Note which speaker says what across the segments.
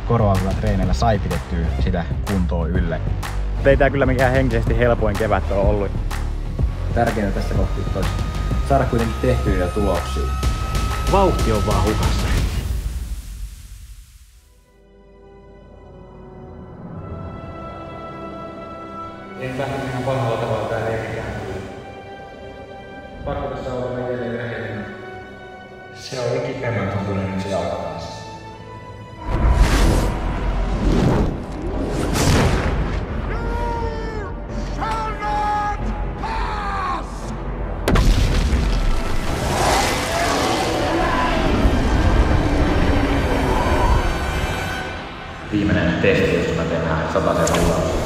Speaker 1: korvaavilla treeneillä sai pidettyä sitä kuntoa ylle. Ei tää kyllä mikään henkisesti helpoin kevät on ollut.
Speaker 2: Tärkeintä tässä kohti olisi saada kuitenkin tehtyä niitä tuloksia.
Speaker 1: Vauhti on vaan hukassa. En lähde ihan pahalla tavalla tää leirikään. Pakko tässä olla edelleen rehellinen.
Speaker 2: Se oli kipeämmän tuntunen nyt se jalka taas. Viimeinen testi, jos mä tehdään 100 rullauksia.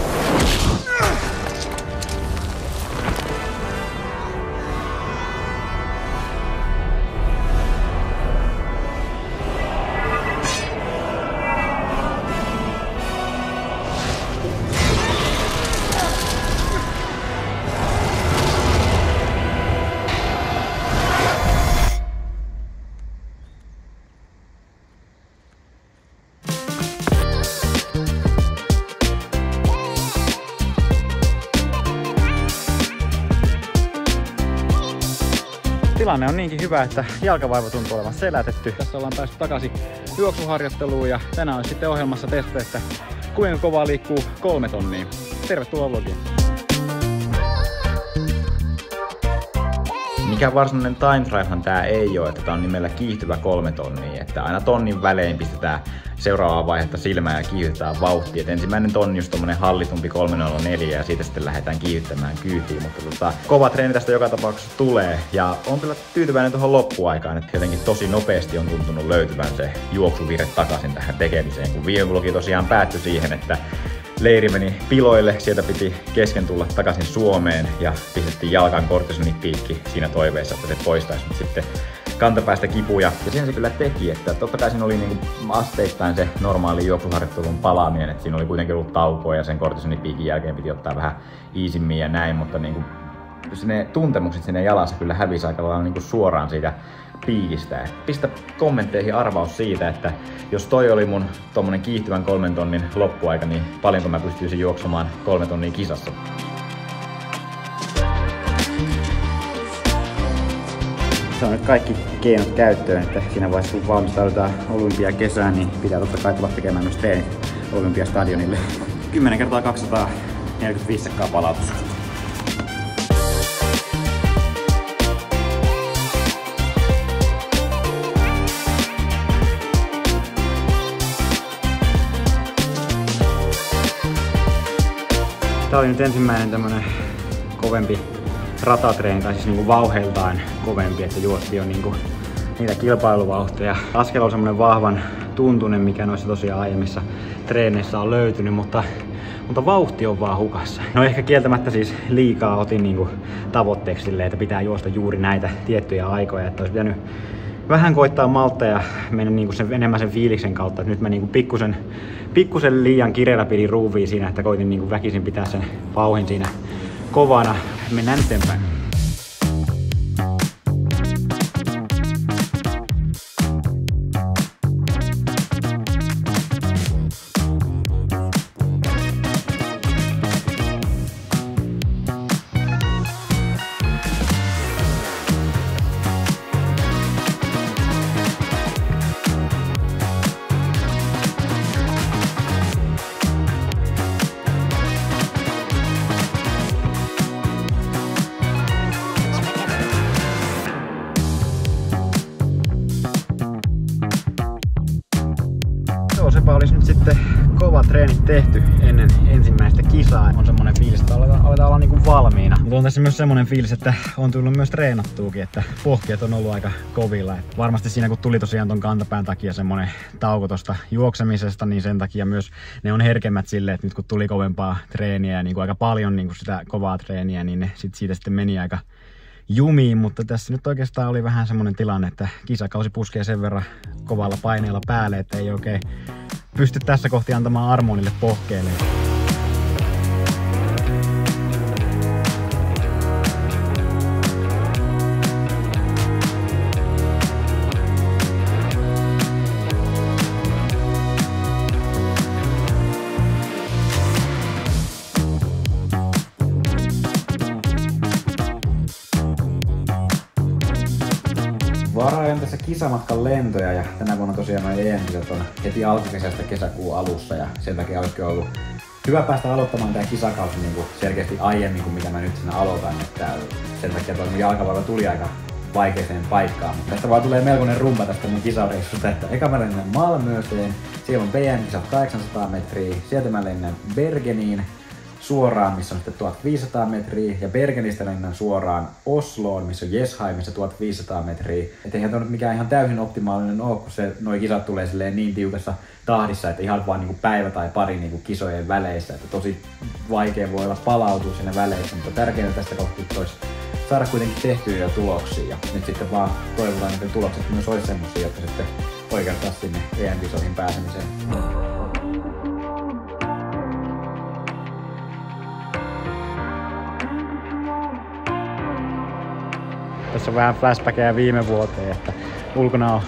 Speaker 1: Tilanne on niinkin hyvä, että jalkavaiva tuntuu olevan selätetty. Tässä ollaan päästy takaisin juoksuharjoitteluun ja tänään on sitten ohjelmassa testi, että kuinka kovaa liikkuu 3 tonnia. Tervetuloa vlogiin. Mikään varsinainen time trialhan tää ei ole, että tää on nimellä kiihtyvä 3 tonnia. Että aina tonnin välein pistetään seuraavaa vaihetta silmään ja kiihdytetään vauhtia. Et ensimmäinen tonni just tommonen hallitumpi 304 ja siitä sitten lähdetään kiihdyttämään kyytiin. Mutta kova treeni tästä joka tapauksessa tulee ja on kyllä tyytyväinen tuohon loppuaikaan, että jotenkin tosi nopeasti on tuntunut löytyvän se juoksuvire takaisin tähän tekemiseen. Kun viime vlogi tosiaan päättyi siihen, että leiri meni piloille, sieltä piti kesken tulla takaisin Suomeen ja pistettiin jalkaan kortisonipiikki siinä toiveessa, että se poistaisi nyt sitten kantapäästä kipuja. Ja sen se kyllä teki, että totta kai siinä oli niinku asteittain se normaali juoksuharjoittelun palaaminen, että siinä oli kuitenkin ollut taukoa ja sen kortisonipiikin jälkeen piti ottaa vähän easimmin ja näin, mutta niinku ne tuntemukset sinne jalassa kyllä hävisi aika lailla niinku suoraan siitä piikistä. Pistä kommentteihin arvaus siitä, että jos toi oli mun tommonen kiihtyvän 3 tonnin loppuaika, niin paljonko mä pystyisin juoksemaan 3 tonnia kisassa. Se on nyt kaikki keinot käyttöön, että siinä vaiheessa kun valmistaudutaan olympiakesään, niin pitää totta kai tulla tekemään myös treenit Olympiastadionille. 10 kertaa 245 sekkaa palautus. Tää oli nyt ensimmäinen tämmönen kovempi ratatreeni, tai siis niinku vauheiltaan kovempi, että juosti jo niinku niitä kilpailuvauhteja. Askel on semmonen vahvan tuntunen, mikä noissa tosiaan aiemmissa treeneissä on löytynyt, mutta vauhti on vaan hukassa. No ehkä kieltämättä siis liikaa otin niinku tavoitteeksi silleen, että pitää juosta juuri näitä tiettyjä aikoja, että olisi pitänyt vähän koittaa maltta ja mennä niinku enemmän sen fiiliksen kautta. Et nyt mä niinku pikkusen liian kireellä pidin ruuviin siinä, että koitin niinku väkisin pitää sen vauhin siinä kovana. Mennään eteenpäin. Sepä olisi nyt sitten kova treenit tehty ennen ensimmäistä kisaa. On semmonen fiilis, että aletaan olla niinku valmiina. Mutta on tässä myös semmonen fiilis, että on tullut myös treenattuukin, että pohkeet on ollut aika kovilla. Et varmasti siinä kun tuli tosiaan ton kantapään takia semmonen tauko tosta juoksemisesta, niin sen takia myös ne on herkemmät silleen, että nyt kun tuli kovempaa treeniä ja niinku aika paljon niinku sitä kovaa treeniä, niin ne siitä sitten meni aika jumiin, mutta tässä nyt oikeastaan oli vähän semmonen tilanne, että kisakausi puskee sen verran kovalla paineella päälle, että ei oikein pysty tässä kohti antamaan armoa niille pohkeille.
Speaker 2: kisamatkan lentoja ja tänä vuonna tosiaan noin EM-kisat on heti alkukesästä kesäkuun alussa ja sen takia olisikin ollut hyvä päästä aloittamaan tää kisakausi niin selkeästi aiemmin kuin mitä mä nyt siinä aloitan, että sen takia toi mun jalkavaiva tuli aika vaikeeseen paikkaan. Tästä vaan tulee melkoinen rumpa tästä mun kisareissusta, että eka mä lennän Malmööseen, siellä on BM-kisat 800 metriä, sieltä mä lennän Bergeniin suoraan, missä on sitten 1500 metriä, ja Bergenistä lennän suoraan Osloon, missä on Jesheimissa 1500 metriä. Et eihän toi nyt mikään ihan täysin optimaalinen ole, kun noi kisat tulee silleen niin tiukassa tahdissa, että ihan vaan niinku päivä tai pari niinku kisojen väleissä, että tosi vaikea voi olla palautua siinä väleissä, mutta tärkeintä tästä kohti olisi saada kuitenkin tehtyä jo tuloksia, ja nyt sitten vaan toivotaan, että tulokset myös olisi semmosia, jotka sitten oikeuttaa sinne EM-kisoihin pääsemiseen.
Speaker 3: Tässä on vähän flashbackia viime vuoteen, että ulkona on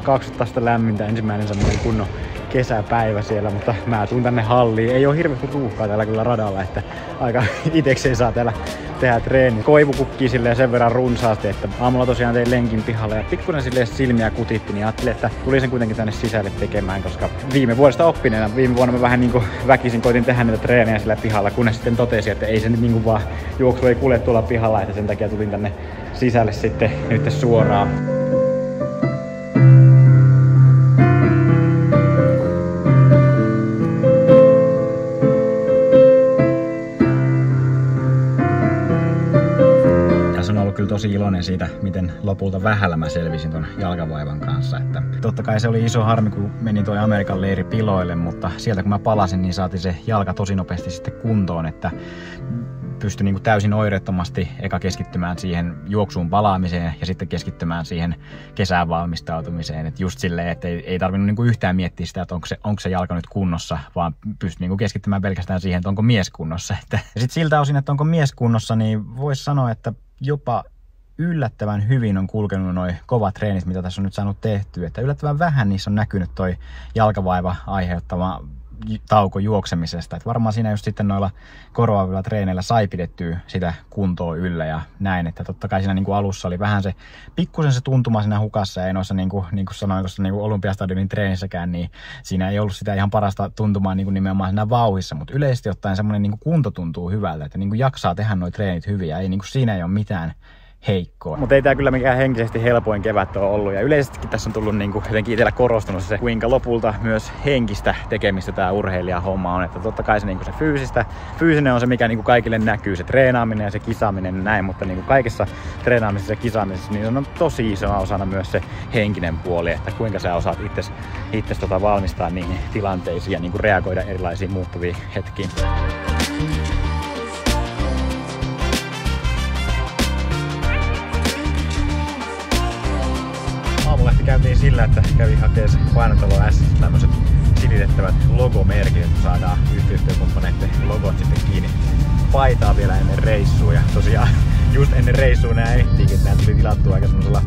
Speaker 3: 20 astetta lämmintä, ensimmäinen semmoinen kunnon kesäpäivä siellä, mutta mä tuun tänne halliin. Ei oo hirveästi ruuhkaa täällä kyllä radalla, että aika itekseen saa täällä tehdä treeni. Koivu kukkii silleen sen verran runsaasti, että aamulla tosiaan tein lenkin pihalle ja pikkuinen silleen silmiä kutitti, niin ajattelin, että tulisin kuitenkin tänne sisälle tekemään, koska viime vuodesta oppineena, viime vuonna mä vähän niinku väkisin koitin tehdä niitä treenejä sillä pihalla, kunnes sitten totesin, että ei se nyt niinku vaan juoksu ei kulje tuolla pihalla, että sen takia tulin tänne sisälle sitten nyt suoraan. Kyllä tosi iloinen siitä, miten lopulta vähällä mä selvisin ton jalkavaivan kanssa. Että totta kai se oli iso harmi, kun meni toi Amerikan leiri piloille, mutta sieltä kun mä palasin, niin saatiin se jalka tosi nopeasti sitten kuntoon, että pystyi niin kuin täysin oireettomasti eka keskittymään siihen juoksuun palaamiseen ja sitten keskittymään siihen kesään valmistautumiseen. Et just silleen, että ei tarvinnut niin kuin yhtään miettiä sitä, että onko se jalka nyt kunnossa, vaan pystyi niin kuin keskittymään pelkästään siihen, että onko mies kunnossa. Ja sitten siltä osin, että onko mies kunnossa, niin voisi sanoa, että jopa yllättävän hyvin on kulkenut noi kovat treenit, mitä tässä on nyt saanut tehtyä. Että yllättävän vähän niissä on näkynyt toi jalkavaiva aiheuttama tauko juoksemisesta. Että varmaan siinä just sitten noilla korvaavilla treeneillä sai pidettyä sitä kuntoa yllä ja näin. Että totta kai siinä niin kuin alussa oli vähän se pikkusen se tuntuma siinä hukassa ja ei noissa niin kuin sanoin tuossa niin kuin Olympiastadionin treenissäkään, niin siinä ei ollut sitä ihan parasta tuntumaa niin kuin nimenomaan siinä vauhissa, mutta yleisesti ottaen semmoinen niin kuin kunto tuntuu hyvältä, että niin kuin jaksaa tehdä noi treenit hyvin ja ei, niin kuin siinä ei ole mitään heikkoa. Mutta ei tää kyllä mikään henkisesti helpoin kevät ole ollut ja yleisestikin tässä on tullut niinku jotenkin itsellä korostunut se, kuinka lopulta myös henkistä tekemistä tää urheilijahomma on. Että totta kai se, niinku se fyysinen on se, mikä niinku kaikille näkyy, se treenaaminen ja se kisaaminen ja näin, mutta niinku kaikessa treenaamisessa ja kisaamisessa niin on tosi isona osana myös se henkinen puoli, että kuinka sä osaat itses valmistaa niihin tilanteisiin ja niinku reagoida erilaisiin muuttuviin hetkiin. Käytiin sillä, että kävin hakemaan Painotalo S tämmöiset silitettävät logomerkit, että saadaan yhteistyökumppaneiden logot sitten kiinni paitaa vielä ennen reissua. Ja tosiaan just ennen reissua nää ehtiikin, että nää tuli tilattua aika semmoisella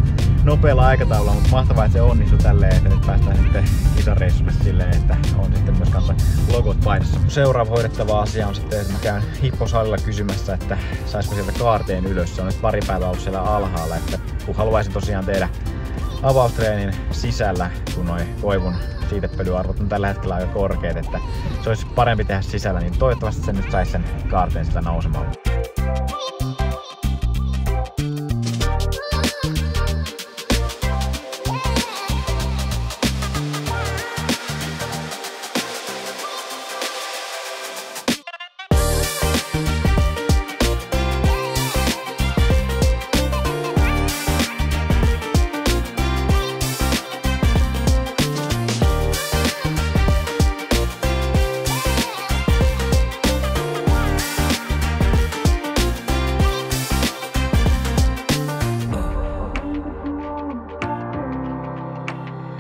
Speaker 3: nopealla aikataululla, mutta mahtavaa, että se onnistui tälleen, että nyt päästään sitten kisareissulle silleen, että on sitten myös kanssa logot paidassa. Seuraava hoidettava asia on sitten, että mä käyn hipposalilla kysymässä, että saisiko sieltä kaarteen ylös. Se on nyt pari päivää ollut siellä alhaalla, että kun haluaisin tosiaan tehdä avaustreenin sisällä, kun noi koivun siitepölyarvot on tällä hetkellä aika korkeat, että se olisi parempi tehdä sisällä, niin toivottavasti se nyt saisi sen kaarteen sitä nousemaan.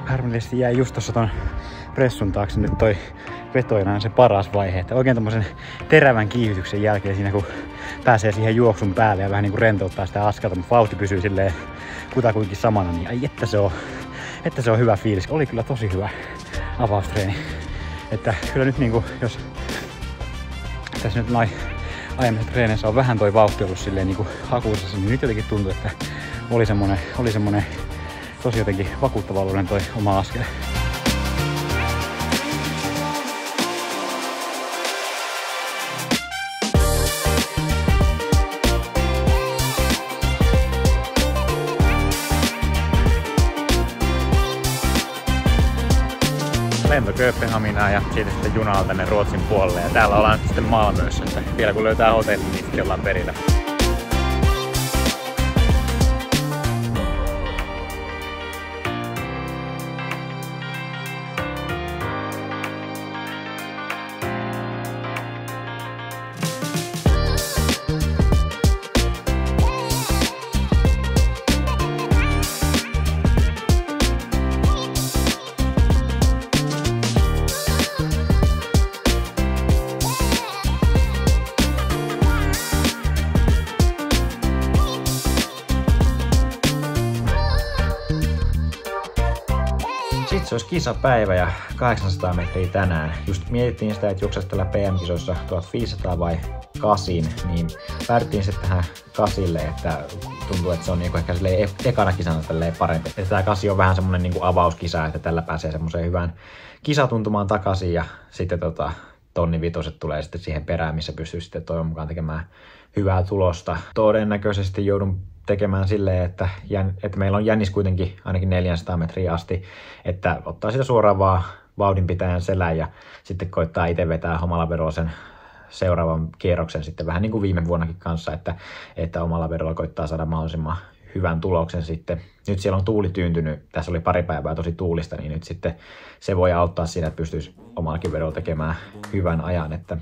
Speaker 3: Harmillisesti jäi just tossa ton pressun taakse nyt toi vetoinaan se paras vaihe, että oikein tommosen terävän kiihytyksen jälkeen siinä kun pääsee siihen juoksun päälle ja vähän niinku rentouttaa sitä askelta, mutta vauhti pysyy silleen kutakuinkin samana, niin ai että se on hyvä fiilis. Oli kyllä tosi hyvä avaustreeni. Että kyllä nyt niinku, jos tässä nyt aiemmissa treeneissä on vähän toi vauhti ollut silleen niinku hakuisessa, niin nyt jotenkin tuntuu, että oli semmonen tosi jotenkin vakuuttava oloinen toi oma askel. Lento Kööpenhaminaan ja siitä sitten junalla tänne Ruotsin puolelle. Ja täällä ollaan nyt sitten Malmössä, että vielä kun löytää hotellin, niin sitten ollaan perillä. Sitten se olisi kisapäivä ja 800 metriä tänään. Just mietittiin sitä, että juoksaisi tällä PM-kisoissa 1500 vai 8, niin päädyttiin sitten tähän 8, että tuntuu, että se on niinku ehkä ekana kisana parempi. Että tää 8 on vähän semmonen niinku avauskisa, että tällä pääsee semmoiseen hyvään kisatuntumaan takaisin ja sitten tonni vitoset tulee sitten siihen perään, missä pystyy sitten toivon mukaan tekemään hyvää tulosta. Todennäköisesti joudun tekemään silleen, että meillä on jännis kuitenkin ainakin 400 metriä asti, että ottaa sitä suoraan vaan vauhdinpitäjän selän ja sitten koittaa itse vetää omalla vedolla sen seuraavan kierroksen sitten vähän niin kuin viime vuonnakin kanssa, että omalla vedolla koittaa saada mahdollisimman hyvän tuloksen sitten. Nyt siellä on tuuli tyyntynyt, tässä oli pari päivää tosi tuulista, niin nyt sitten se voi auttaa siinä, että pystyisi omallakin vedolla tekemään hyvän ajan, että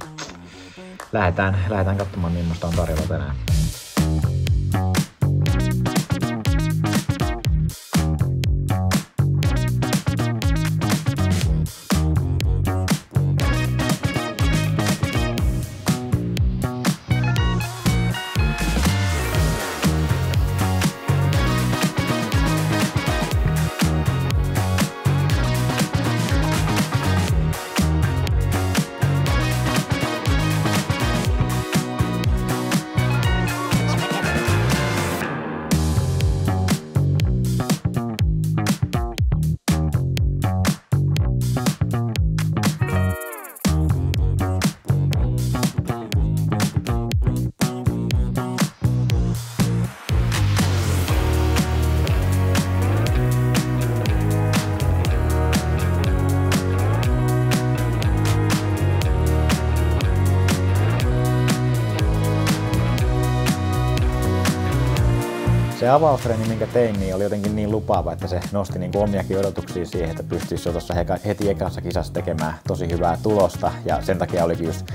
Speaker 3: lähdetään katsomaan, millaista on tarjolla tänään. Se avaustreeni, minkä tein, niin oli jotenkin niin lupaava, että se nosti niin kuin omiakin odotuksia siihen, että pystyisi jo tuossa heti ekassa kisassa tekemään tosi hyvää tulosta. Ja sen takia olikin just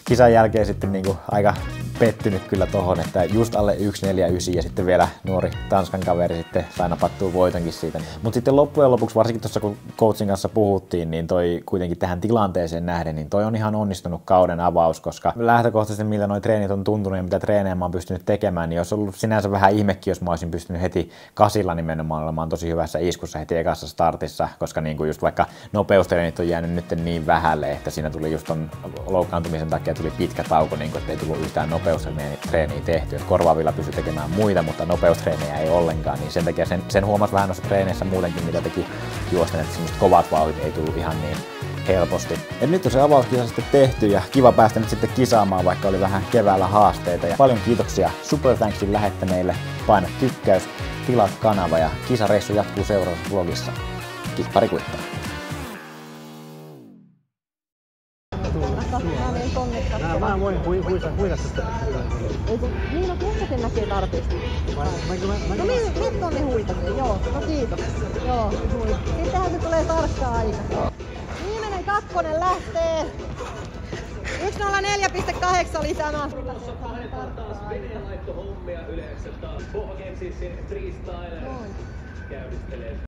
Speaker 3: kisan jälkeen sitten niin kuin aika pettynyt kyllä tohon, että just alle 1.49 ja sitten vielä nuori Tanskan kaveri sitten sai napattua voitonkin siitä. Mutta sitten loppujen lopuksi, varsinkin tuossa kun coachin kanssa puhuttiin, niin toi kuitenkin tähän tilanteeseen nähden, niin toi on ihan onnistunut kauden avaus, koska lähtökohtaisesti miltä noi treenit on tuntunut ja mitä treenejä mä oon pystynyt tekemään, niin olisi ollut sinänsä vähän ihmekin, jos mä olisin pystynyt heti 8 nimenomaan olemaan tosi hyvässä iskussa heti ekassa startissa, koska niin kuin just vaikka nopeustreenit on jäänyt nyt niin vähälle, että siinä tuli just ton loukkaantumisen takia tuli pitkä tauko, niin kuin, että ei tullut yhtään nopeustreeniä tehty. Et korvaavilla pystyi tekemään muita, mutta nopeustreenejä ei ollenkaan, niin sen takia sen huomasi vähän noissa treeneissä muutenkin, mitä teki juosten, että semmoiset kovat vauhdit ei tullut ihan niin helposti. Et nyt on se avauskisa sitten tehty ja kiva päästä nyt sitten kisaamaan, vaikka oli vähän keväällä haasteita. Ja paljon kiitoksia Super Thanksin lähettäneille. Paina tykkäys, tilaa kanava ja kisareissu jatkuu seuraavassa vlogissa. Pari kuittaa.
Speaker 4: Mä voin huida sitä.
Speaker 5: Niin, no kuinka sen näkee tarpeeksi? No nyt tonne huitasen, joo. No kiitos. Joo, hui. Sittenhän se tulee tarkka aika. Viimeinen 2 lähtee. 104.8 oli tämä.
Speaker 4: Laitto hommia yleensä taas. Boha Gamesissin freestyle käynnistelee.